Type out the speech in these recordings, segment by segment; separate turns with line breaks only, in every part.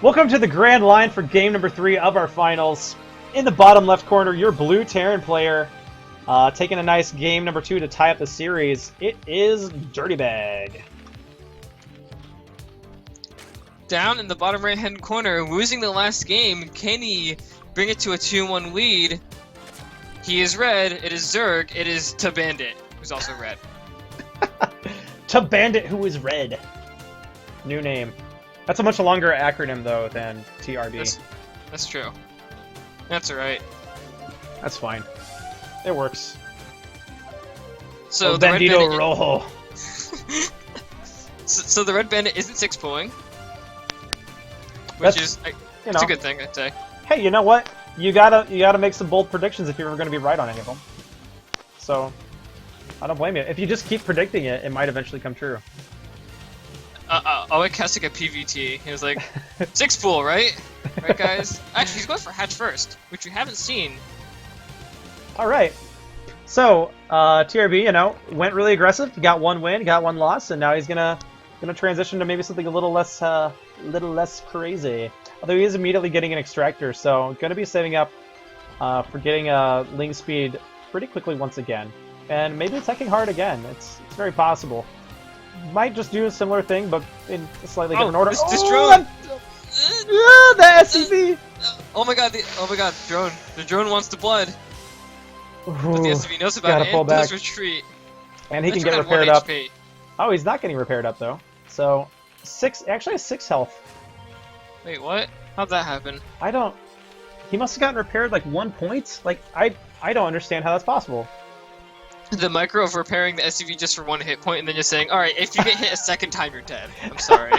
Welcome to the grand line for game number 3 of our finals. In the bottom left corner, your blue Terran player, taking a nice game number 2 to tie up the series. It is Dirtybag.
Down in the bottom right-hand corner, losing the last game, can he bring it to a 2-1 lead? He is red, it is Zerg, it is tehredbandit, who's also red.
tehredbandit, who is red. New name. That's a much longer acronym, though, than TRB.
That's true. That's alright.
That's fine. It works.
So
the Bandito Rojo.
so the red bandit isn't 6-pulling. Which is it's a good thing, I'd say.
Hey, you know what? You gotta make some bold predictions if you're going to be right on any of them. So, I don't blame you. If you just keep predicting it, it might eventually come true.
Owen cast like a PVT. He was like, 6-pull, right? Right, guys? Actually, he's going for hatch first, which we haven't seen.
Alright. So, TRB, went really aggressive. He got one win, got one loss, and now he's gonna transition to maybe something a little less crazy. Although he is immediately getting an extractor, so gonna be saving up for getting a Ling speed pretty quickly once again. And maybe attacking hard again. It's very possible. Might just do a similar thing, but in a slightly different order.
This drone!
The SCV!
Oh my god, drone. The drone wants the blood.
Ooh,
but the SCV knows about it and does retreat.
And he can get repaired up. Oh, he's not getting repaired up, though. So, actually has 6 health.
Wait, what? How'd that happen?
I don't... He must have gotten repaired, like, 1 point? Like, I don't understand how that's possible.
The micro of repairing the SCV just for 1 hit point and then just saying, alright, if you get hit a second time, you're dead. I'm sorry.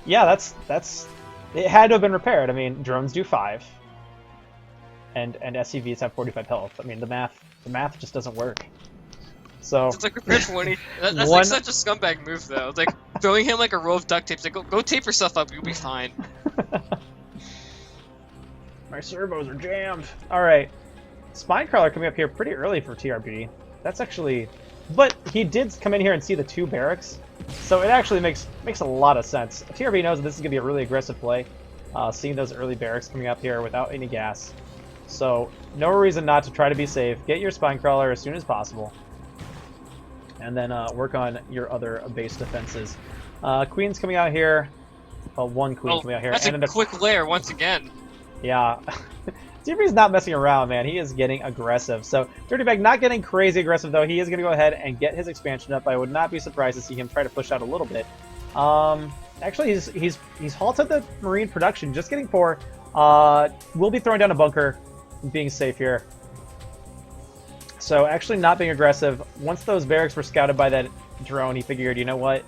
Yeah, that's... It had to have been repaired. I mean, drones do 5. And SCVs have 45 health. I mean, the math just doesn't work. So...
It's like repaired for 1 That's like such a scumbag move, though. It's like, throwing him like a roll of duct tape. It's like, go tape yourself up, you'll be fine.
My servos are jammed. Alright. Spinecrawler coming up here pretty early for TRB. That's actually... But he did come in here and see the 2 barracks. So it actually makes a lot of sense. TRB knows that this is going to be a really aggressive play. Seeing those early barracks coming up here without any gas. So, no reason not to try to be safe. Get your Spinecrawler as soon as possible. And then work on your other base defenses. Queen's coming out here. Well, 1 queen coming out here.
That's
and
a quick lair once again.
Yeah. TRB's not messing around, man. He is getting aggressive. So, Dirtybag not getting crazy aggressive, though. He is going to go ahead and get his expansion up. I would not be surprised to see him try to push out a little bit. Actually, he's halted the Marine production. Just getting 4. We'll be throwing down a bunker and being safe here. So, actually not being aggressive. Once those barracks were scouted by that drone, he figured, you know what?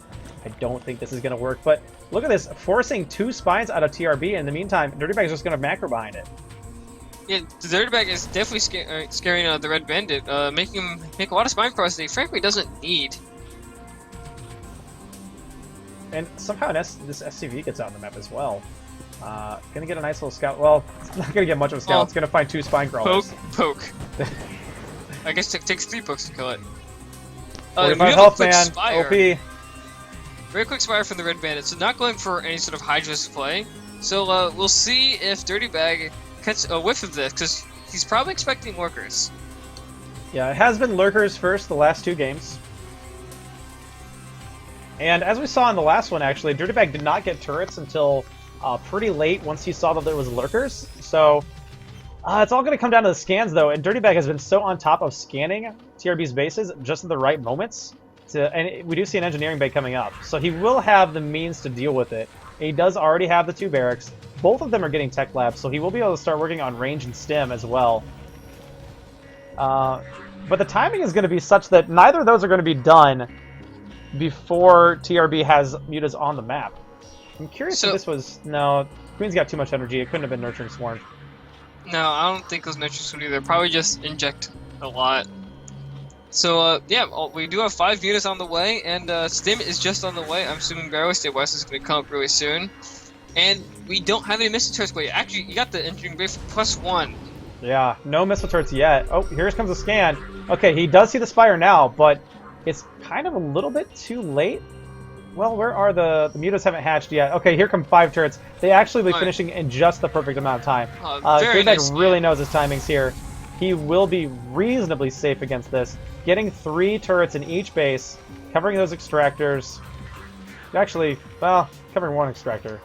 I don't think this is going to work. But look at this. Forcing 2 spines out of TRB. In the meantime, Dirtybag's just going to macro behind it.
Yeah, the Dirtybag is definitely scaring the red bandit, making him make a lot of spine cross that he frankly doesn't need.
And somehow this SCV gets out on the map as well. Gonna get a nice little scout. Well, it's not gonna get much of a scout. It's gonna find 2 spine crawlers.
Poke. I guess it takes 3 pokes to kill it.
45 health, man.
Spire.
OP.
Very quick spire from the red bandit, so not going for any sort of Hydra's play. So we'll see if Dirtybag catch a whiff of this, because he's probably expecting lurkers.
Yeah, it has been lurkers first the last 2 games. And as we saw in the last one, actually, Dirtybag did not get turrets until pretty late once he saw that there was lurkers. So it's all going to come down to the scans, though. And Dirtybag has been so on top of scanning TRB's bases just at the right moments. And we do see an engineering bay coming up. So he will have the means to deal with it. He does already have the 2 barracks. Both of them are getting tech labs, so he will be able to start working on range and stim as well. But the timing is going to be such that neither of those are going to be done before TRB has mutas on the map. I'm curious if this was... No, Queen's got too much energy. It couldn't have been Nurturing Swarm.
No, I don't think those metrics would either. Probably just inject a lot. So, yeah, we do have 5 units on the way, and Stim is just on the way. I'm assuming Barrow State West is going to come up really soon. And we don't have any missile turrets, but actually, you got the engineering bay for +1.
Yeah, no missile turrets yet. Oh, here comes a scan. Okay, he does see the Spire now, but it's kind of a little bit too late. Well, where are the mutas haven't hatched yet? Okay, here come 5 turrets. They actually be
Right.
finishing in just the perfect amount of time.
Very
Dirtybag
nice.
really knows his timings here. He will be reasonably safe against this. Getting 3 turrets in each base, covering those extractors. Actually, well, covering 1 extractor.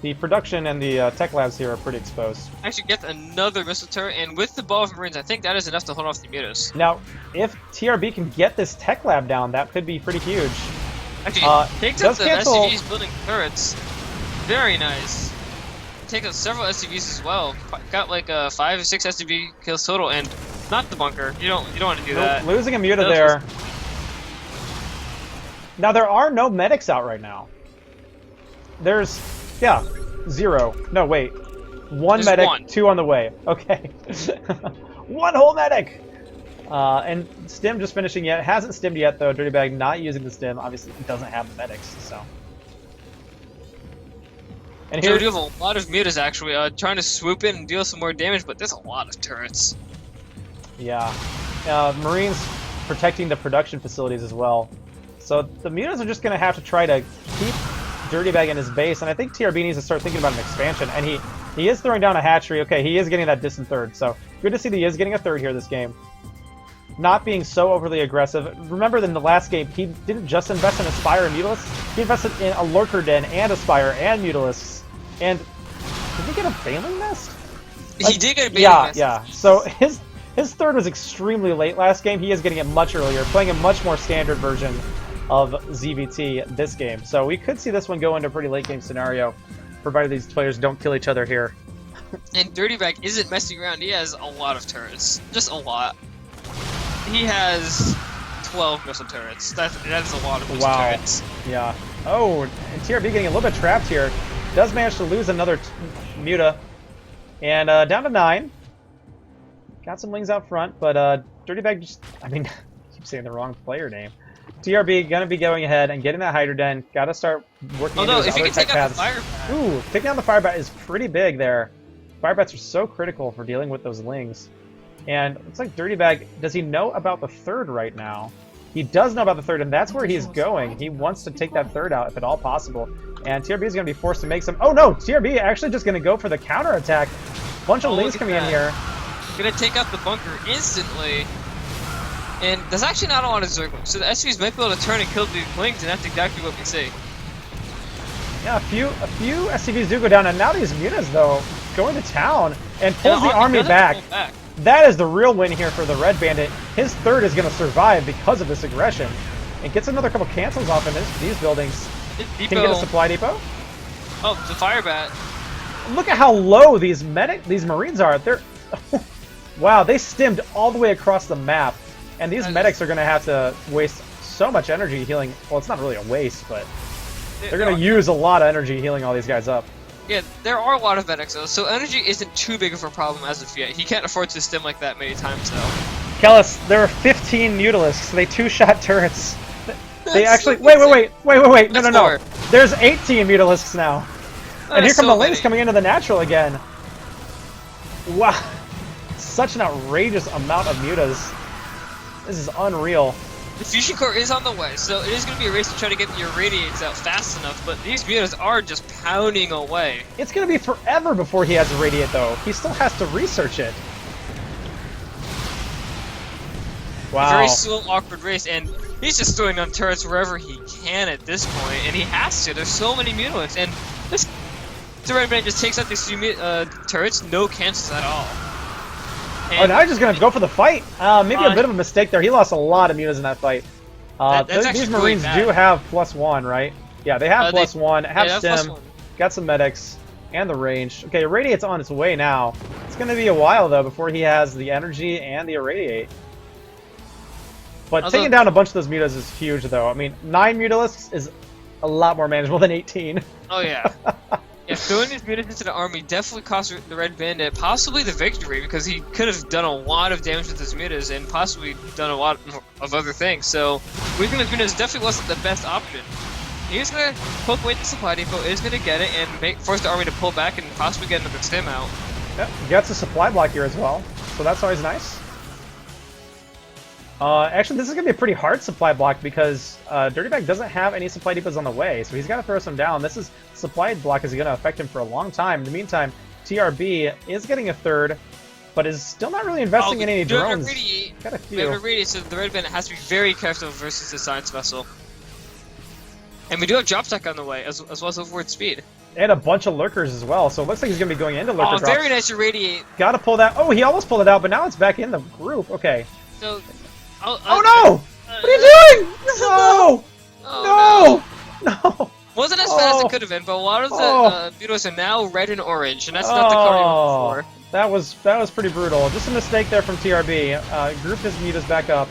The production and the tech labs here are pretty exposed.
Actually gets another missile turret, and with the ball of Marines, I think that is enough to hold off the mutas.
Now, if TRB can get this tech lab down, that could be pretty huge.
Actually, takes up
does
the
cancel-
SCVs building turrets. Very nice. Takes out several SCVs as well. Got like 5 or 6 SCV kills total, and not the bunker. You don't want to do that.
Losing a muta there. Now, there are no medics out right now. There's, yeah, 0. No, wait. 1
There's
medic,
1.
2 on the way. Okay. 1 whole medic! And Stim just finishing yet. Hasn't stimmed yet, though. Dirtybag not using the stim. Obviously, he doesn't have the medics, so. And
So
here,
we do have a lot of mutas actually, trying to swoop in and deal some more damage, but there's a lot of turrets.
yeah. Marines protecting the production facilities as well. So the mutas are just going to have to try to keep Dirtybag in his base, and I think TRB needs to start thinking about an expansion. And he is throwing down a hatchery. Okay, he is getting that distant third, so good to see that he is getting a third here this game. Not being so overly aggressive. Remember in the last game, he didn't just invest in Aspire and Mutalisks, he invested in a Lurker Den and Aspire and Mutalisks. And did he get a Bailing Nest?
He did get a Bailing Nest.
Yeah. So his third was extremely late last game. He is getting it much earlier, playing a much more standard version of ZVT this game. So we could see this one go into a pretty late game scenario, provided these players don't kill each other here.
And Dirtybag isn't messing around. He has a lot of turrets. Just a lot. He has 12 missile turrets. That is a lot of missile turrets.
Yeah. Oh, and TRB getting a little bit trapped here. Does manage to lose another muta. And down to 9. Got some wings out front, but Dirtybag just, I mean, I keep saying the wrong player name. TRB gonna be going ahead and getting that Hydra Den. Gotta start working into his
if he
other
can
tech
take out the
paths.
fire bat.
Ooh, taking down the fire bat is pretty big there. Fire bats are so critical for dealing with those lings. And it looks like Dirtybag, does he know about the third right now? He does know about the third, and that's where he's going. He wants to take that third out if at all possible. And TRB is going to be forced to make some... Oh no! TRB actually just going to go for the counterattack. Bunch of lings coming in here.
Gonna take out the bunker instantly. And there's actually not a lot of Zerglings, so the SCVs might be able to turn and kill the lings, and that's exactly what we see.
Yeah, a few SCVs do go down, and now these mutas, though, go into town and pulls the army back. That is the real win here for the Red Bandit. His third is going to survive because of this aggression. And gets another couple cancels off in these buildings. Can he get a supply depot?
Oh, the fire bat.
Look at how low these Marines are. They're... Wow, they stimmed all the way across the map. And these medics are going to have to waste so much energy healing. Well, it's not really a waste, but they're going to use a lot of energy healing all these guys up.
Yeah, there are a lot of medics though, so energy isn't too big of a problem as of yet. He can't afford to stim like that many times though.
Kellis, there are 15 Mutalisks. They 2-shot turrets. They actually...
So
Wait. No.
More.
There's 18 Mutalisks now. And here come
so
the lings
many.
coming into the natural again. Wow. Such an outrageous amount of mutas. This is unreal.
The fusion core is on the way, so it is going to be a race to try to get the irradiates out fast enough, but these mutas are just pounding away.
It's going to be forever before he has irradiate, though. He still has to research it. Wow.
A very slow, awkward race, and he's just throwing on turrets wherever he can at this point, and he has to. There's so many mutalisks, and this Dirtybag just takes out these few turrets, no cancels at all.
And now he's just going to go for the fight. Maybe a bit of a mistake there. He lost a lot of mutas in that fight. These Marines do have +1, right? Yeah, they have +1, have stim, got some medics, and the range. Okay, Irradiate's on its way now. It's going to be a while, though, before he has the energy and the Irradiate. But taking down a bunch of those mutas is huge, though. I mean, 9 Mutalisks is a lot more manageable than 18.
Oh, yeah. Yeah, throwing these mutas into the army definitely cost the Red Bandit possibly the victory, because he could have done a lot of damage with his mutas and possibly done a lot of other things. So, weakening his mutas definitely wasn't the best option. He's going to poke away at the supply depot, is going to get it, and force the army to pull back and possibly get another stim out.
Yep, gets a supply block here as well, so that's always nice. Actually, this is going to be a pretty hard supply block because Dirtybag doesn't have any supply depots on the way, so he's got to throw some down. This is supply block is going to affect him for a long time. In the meantime, TRB is getting a third, but is still not really investing in any drones. Got a few.
So the Red Bandit has to be very careful versus the science vessel. And we do have drop tech on the way, as well as overward speed.
And a bunch of lurkers as well, so it looks like he's going to be going into lurker drops.
Very nice irradiate.
Got to pull that. Oh, he almost pulled it out, but now it's back in the group. Okay.
So.
Oh no! What are you doing? No! No!
Wasn't as fast as it could have been, but a lot of the Mutos are now red and orange, and that's not the card you want before.
That was pretty brutal. Just a mistake there from TRB. Group his Mutos back up.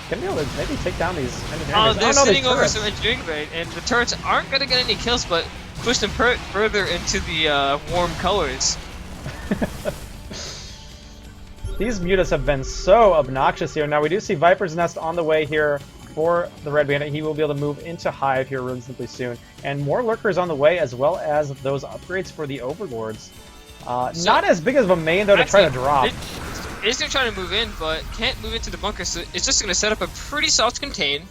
Can be able to maybe take down these engineering
they're sitting over some engineering grade, and the turrets aren't going to get any kills, but push them further into the warm colors.
These Mutas have been so obnoxious here. Now we do see Viper's Nest on the way here for the Red Bandit. He will be able to move into Hive here reasonably soon. And more Lurkers on the way, as well as those upgrades for the Overlords. Not as big of a main, though, to try to drop.
It's going to try to move in, but can't move into the bunker, so it's just going to set up a pretty soft contain.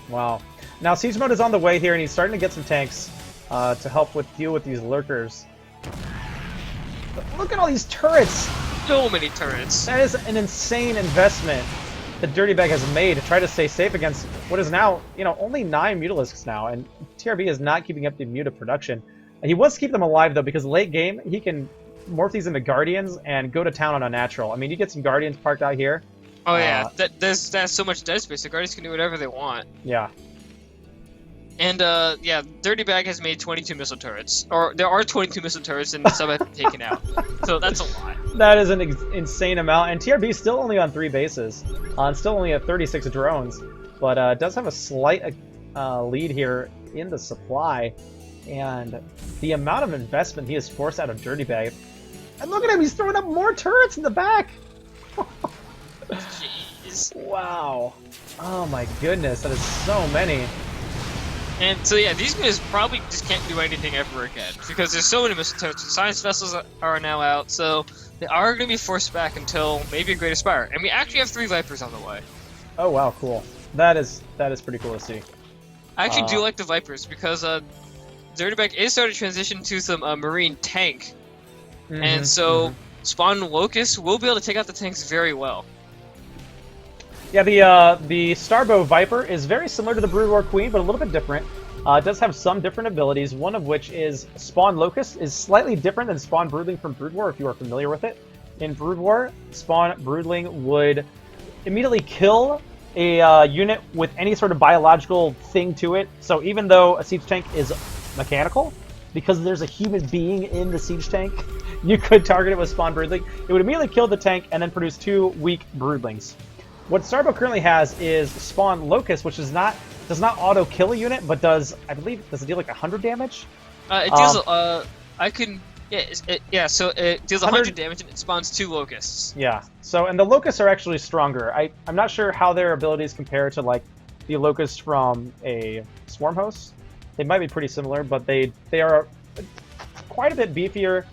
Wow. Now Siege Mode is on the way here, and he's starting to get some tanks to help deal with these Lurkers. But look at all these turrets!
So many turrets.
That is an insane investment that Dirtybag has made to try to stay safe against what is now, only 9 Mutalisks now, and TRB is not keeping up the Muta production. He wants to keep them alive, though, because late game, he can morph these into Guardians and go to town on a natural. I mean, you get some Guardians parked out here.
Oh, yeah. There's so much dead space. The Guardians can do whatever they want.
Yeah.
And, yeah, Dirtybag has made 22 missile turrets. Or, there are 22 missile turrets, and some have been taken out. So that's a lot.
That is an insane amount. And TRB is still only on 3 bases. And still only at 36 drones. But does have a slight lead here in the supply. And the amount of investment he has forced out of Dirtybag. And look at him, he's throwing up more turrets in the back!
Jeez.
Wow. Oh my goodness, that is so many.
And so yeah, these guys probably just can't do anything ever again. Because there's so many missile turrets. The science vessels are now out, so they are going to be forced back until maybe a Great Aspire. And we actually have 3 Vipers on the way.
Oh wow, cool. That is pretty cool to see.
I actually do like the Vipers because Dirtybag is starting to transition to some Marine tank. And so Spawn Locust will be able to take out the tanks very well.
Yeah, the Starbow Viper is very similar to the Brood War Queen, but a little bit different. It does have some different abilities, one of which is Spawn Locust is slightly different than Spawn Broodling from Brood War, if you are familiar with it. In Brood War, Spawn Broodling would immediately kill a unit with any sort of biological thing to it. So even though a siege tank is mechanical, because there's a human being in the siege tank, you could target it with Spawn Broodling. It would immediately kill the tank and then produce 2 weak Broodlings. What Starbow currently has is Spawn Locust, which does not auto-kill a unit, but does it deal like 100 damage?
It deals, so it deals 100 damage and it spawns 2 Locusts.
Yeah, so, and the Locusts are actually stronger. I'm not sure how their abilities compare to, like, the Locust from a Swarm Host. They might be pretty similar, but they are quite a bit beefier,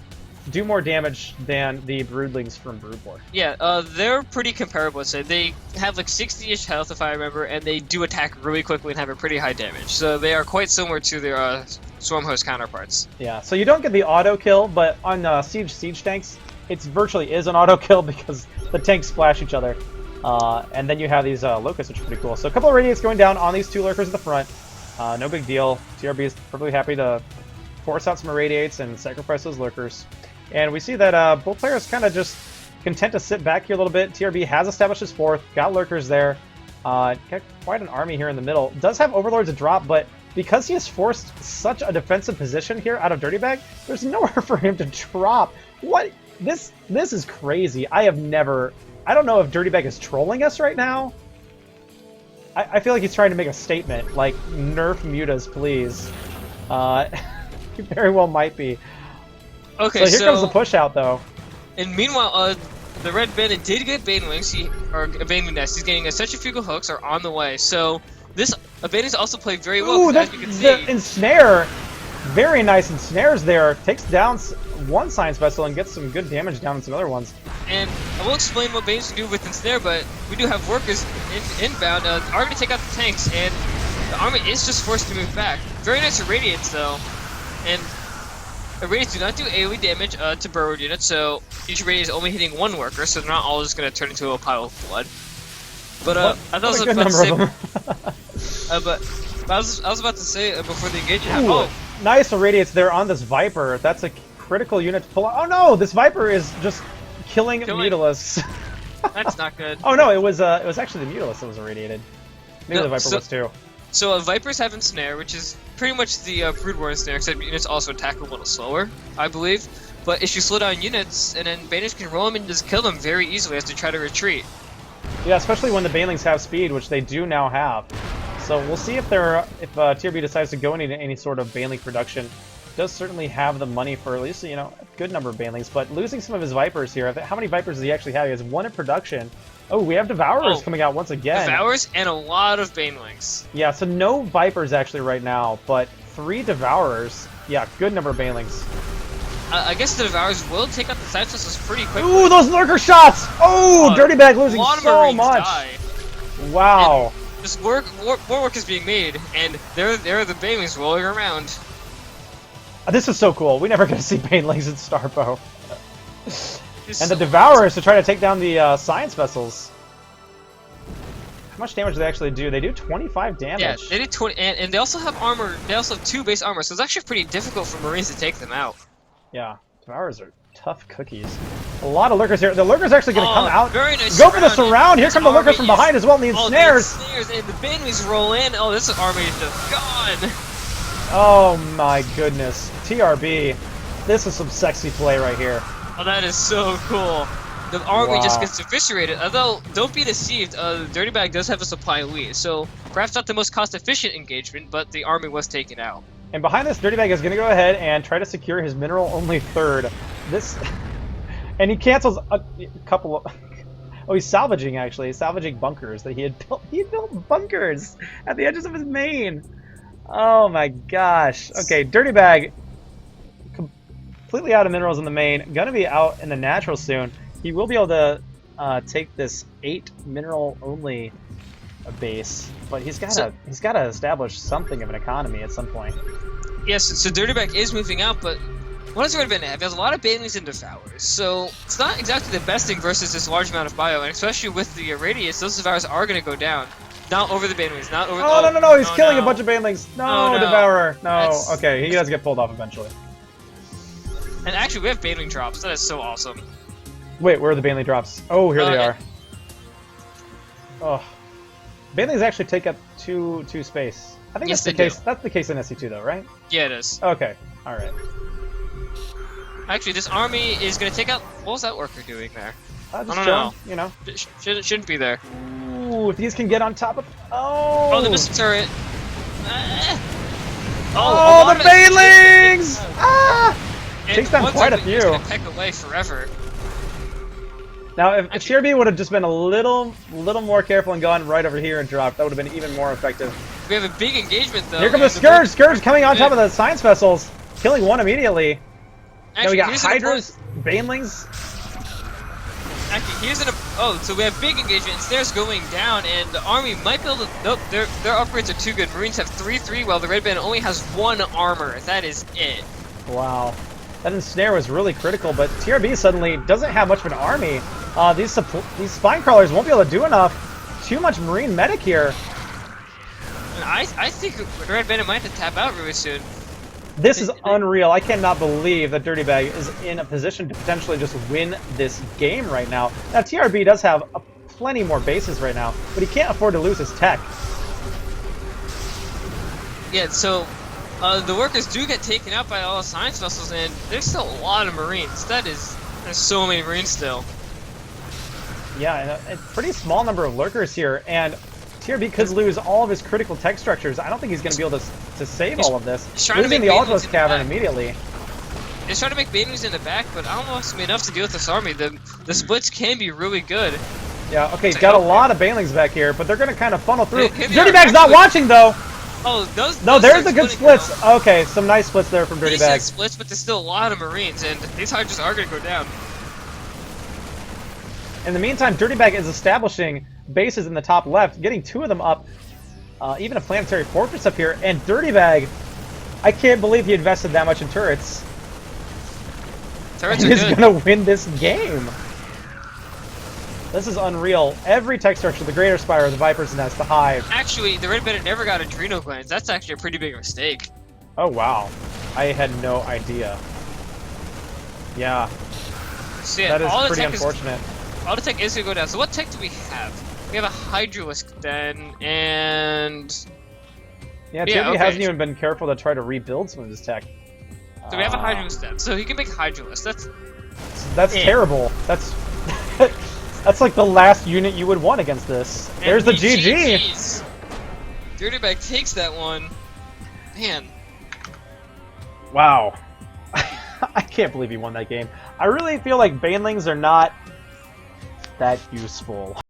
do more damage than the Broodlings from Brood War.
Yeah, they're pretty comparable. So they have like 60-ish health, if I remember, and they do attack really quickly and have a pretty high damage. So they are quite similar to their Swarm Host counterparts.
Yeah, so you don't get the auto kill, but on siege tanks, it virtually is an auto kill because the tanks splash each other. And then you have these Locusts, which are pretty cool. So a couple of radiates going down on these 2 Lurkers at the front. No big deal. TRB is perfectly happy to force out some irradiates and sacrifice those Lurkers. And we see that both players kind of just content to sit back here a little bit. TRB has established his 4th, got Lurkers there. Got quite an army here in the middle. Does have Overlords to drop, but because he has forced such a defensive position here out of Dirtybag, there's nowhere for him to drop. What? This is crazy. I don't know if Dirtybag is trolling us right now. I feel like he's trying to make a statement, like, nerf mutas, please. He very well might be.
Okay,
so here comes the push out, though.
And meanwhile, the Red Bandit did get Banelings, or Banelings Nest. He's getting centrifugal hooks are on the way. So this Banelings also played very well.
Ooh,
as you can see,
the ensnare. Very nice ensnares there. Takes down one science vessel and gets some good damage down on some other ones.
And I will explain what Banes can do with ensnare, but we do have workers inbound already take out the tanks, and the army is just forced to move back. Very nice irradiates though, and irradiates do not do AoE damage to burrowed units, so each irradiate is only hitting one worker, so they're not all just going to turn into a pile of blood. But I thought I was about to say, but I was about to say before the engagement happened. Oh,
nice irradiates there on this Viper. That's a critical unit to pull out. Oh no, this Viper is just killing Mutalisks.
That's not good.
Oh no, it was actually the Mutalist that was irradiated. Maybe the Viper was too.
So Vipers have ensnare, which is pretty much the Brood War ensnare, except units also attack a little slower, I believe. But if you slow down units, and then Baners can roll them and just kill them very easily as they try to retreat.
Yeah, especially when the Banelings have speed, which they do now have. So we'll see if TRB decides to go into any sort of Baneling production. Does certainly have the money for at least, you know, a good number of Banelings, but losing some of his Vipers here. How many Vipers does he actually have? He has one in production. Oh, we have Devourers coming out once again.
Devourers and a lot of Banelings.
Yeah, so no Vipers actually right now, but 3 Devourers. Yeah, good number of Banelings.
I guess the Devourers will take out the side vessels pretty quickly.
Ooh, those lurker shots! Oh, Dirtybag losing so much.
Die.
Wow.
And just more work is being made, and there are the Banelings rolling around.
This is so cool. We never get to see Banelings in Starbow. And the Devourers to try to take down the Science Vessels. How much damage do they actually do? They do 25 damage.
Yeah, they do 20, and they also have armor. They also have 2 base armor, so it's actually pretty difficult for Marines to take them out.
Yeah, Devourers are tough cookies. A lot of Lurkers here. The Lurker's actually going to come out.
Very nice.
Go for the surround. Here come the Lurkers from behind as well, and the ensnares.
The ensnares and the Banelings roll in. Oh, this army is just gone.
Oh my goodness. TRB. This is some sexy play right here.
Oh, that is so cool. The army just gets eviscerated. Although, don't be deceived, Dirtybag does have a supply lead, so perhaps not the most cost-efficient engagement, but the army was taken out.
And behind this, Dirtybag is going to go ahead and try to secure his mineral-only third. And he cancels a couple of... Oh, he's salvaging, actually. He's salvaging bunkers that he had built. He had built bunkers at the edges of his main. Oh my gosh. Okay, Dirtybag, completely out of minerals in the main. Gonna be out in the natural soon. He will be able to take this 8 mineral only base, but he's gotta establish something of an economy at some point.
Yes, so Dirtybag is moving out, but what does Red Bandit have? He has a lot of Banelings and Devourers, so it's not exactly the best thing versus this large amount of bio, and especially with the radius, those Devourers are gonna go down. Not over the Banelings, not over.
Oh no! He's killing a bunch of Banelings. No, Devourer. No. Okay, he does get pulled off eventually.
And actually, we have Baneling drops. That is so awesome.
Wait, where are the Baneling drops? Oh, here they are. Oh, Banelings actually take up two space. I think that's the case. That's the case in SC2 though, right?
Yeah, it is.
Okay. All right.
Actually, this army is gonna take out. What was that worker doing there?
I don't know. You know,
shouldn't be there.
Ooh, if these can get on top of...
Oh, the missile turret.
Oh, the Banelings! Ah! Takes down quite a few.
It's gonna peck away forever.
Now, if TRB would have just been a little more careful and gone right over here and dropped, that would have been even more effective.
We have a big engagement, though.
Here comes the Scourge! Scourge coming on top of the Science Vessels, killing one immediately. Now we got Hydras, Banelings.
Actually, here's so we have big engagement. Snares going down, and the army might be able to. Nope, their upgrades are too good. Marines have 3/3, while the Red Band only has 1 armor. That is it.
Wow, that ensnare was really critical. But TRB suddenly doesn't have much of an army. These spine crawlers won't be able to do enough. Too much Marine medic here.
And I think the Red Bandit might have to tap out really soon.
This is unreal. I cannot believe that Dirtybag is in a position to potentially just win this game right now. Now, TRB does have plenty more bases right now, but he can't afford to lose his tech.
Yeah, so the workers do get taken out by all the Science Vessels, and there's still a lot of Marines. There's so many Marines still.
Yeah, and a pretty small number of lurkers here, and TRB could lose all of his critical tech structures. I don't think he's going to be able to save all of this.
He's trying to make
the Ultimate Cavern immediately.
He's trying to make Banelings in the back, but I don't know if it's going to be enough to deal with this army. The splits can be really good.
Yeah, okay, he's got a lot of Banelings back here, but they're going to kind of funnel through. Dirtybag's not watching, though!
Oh, those.
No,
those
there's
are
a good
splitting
splits.
now.
Okay, some nice splits there from
Decent
Dirtybag.
splits, but there's still a lot of Marines, and these Hydras are going to go down.
In the meantime, Dirtybag is establishing bases in the top left, getting 2 of them up. Even a planetary fortress up here, and Dirtybag, I can't believe he invested that much in turrets.
Turrets are
He's
good.
gonna win this game. This is unreal. Every tech structure, the Greater Spire, the Viper's Nest, the Hive.
Actually, the Red Bandit never got adrenal glands. That's actually a pretty big mistake.
Oh wow, I had no idea. Yeah,
So yeah,
that is
all the
pretty
tech
unfortunate.
all the tech is gonna go down. So what tech do we have? We have a Hydralisk then, and
Yeah,
Yeah,
TB
okay.
hasn't even been careful to try to rebuild some of his tech.
so we have a Hydralisk then. So he can make Hydralisk.
That's
Yeah.
terrible. That's that's like the last unit you would want against this. There's the GG.
GG's. Dirtybag takes that one. Man.
Wow. I can't believe he won that game. I really feel like banelings are not that useful.